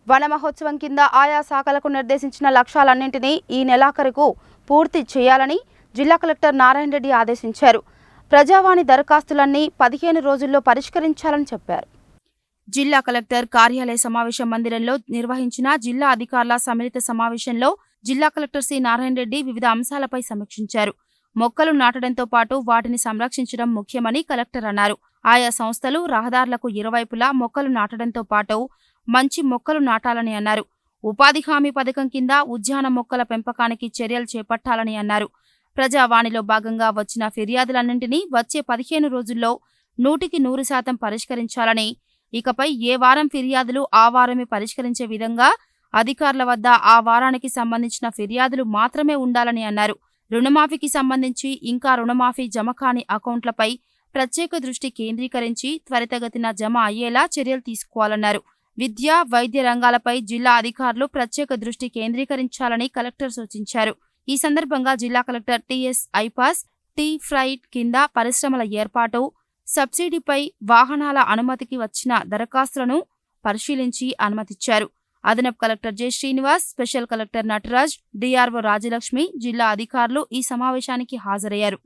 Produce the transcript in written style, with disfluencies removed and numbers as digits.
వన మహోత్సవం కింద ఆయా శాఖలకు నిర్దేశించిన లక్ష్యాలన్నింటినీ ఈ నెలాఖరుకు పూర్తి చేయాలని జిల్లా కలెక్టర్ నారాయణ రెడ్డి ఆదేశించారు. ప్రజావాణి దరఖాస్తులన్నీ 15 రోజుల్లో పరిష్కరించాలని చెప్పారు. జిల్లా కలెక్టర్ కార్యాలయ సమావేశ మందిరంలో నిర్వహించిన జిల్లా అధికారుల సమ్మిళిత సమావేశంలో జిల్లా కలెక్టర్ సి. నారాయణ రెడ్డి వివిధ అంశాలపై సమీక్షించారు. మొక్కలు నాటడంతో పాటు వాటిని సంరక్షించడం ముఖ్యమని కలెక్టర్ అన్నారు. ఆయా సంస్థలు రహదారులకు ఇరువైపులా మొక్కలు నాటడంతో పాటు మంచి మొక్కలు నాటాలని అన్నారు. ఉపాధి హామీ పథకం కింద ఉద్యాన మొక్కల పెంపకానికి చర్యలు చేపట్టాలని అన్నారు. ప్రజావాణిలో భాగంగా వచ్చిన ఫిర్యాదులన్నింటినీ వచ్చే 15 రోజుల్లో 100% పరిష్కరించాలని, ఇకపై ఏ వారం ఫిర్యాదులు ఆ వారమే పరిష్కరించే విధంగా అధికారుల వద్ద ఆ వారానికి సంబంధించిన ఫిర్యాదులు మాత్రమే ఉండాలని అన్నారు. రుణమాఫీకి సంబంధించి ఇంకా రుణమాఫీ జమ కాని అకౌంట్లపై ప్రత్యేక దృష్టి కేంద్రీకరించి త్వరితగతిన జమ అయ్యేలా చర్యలు తీసుకోవాలన్నారు. విద్య, వైద్య రంగాలపై జిల్లా అధికారులు ప్రత్యేక దృష్టి కేంద్రీకరించాలని కలెక్టర్ సూచించారు. ఈ సందర్భంగా జిల్లా collector TS iPASS, T pride కింద పరిశ్రమల ఏర్పాటు, సబ్సిడీపై వాహనాల అనుమతికి వచ్చిన దరఖాస్తులను పరిశీలించి అనుమతిచ్చారు. అదనపు collector J. Srinivas, special collector Nataraj, DRO Rajalakshmi, జిల్లా అధికారులు ఈ సమావేశానికి హాజరయ్యారు.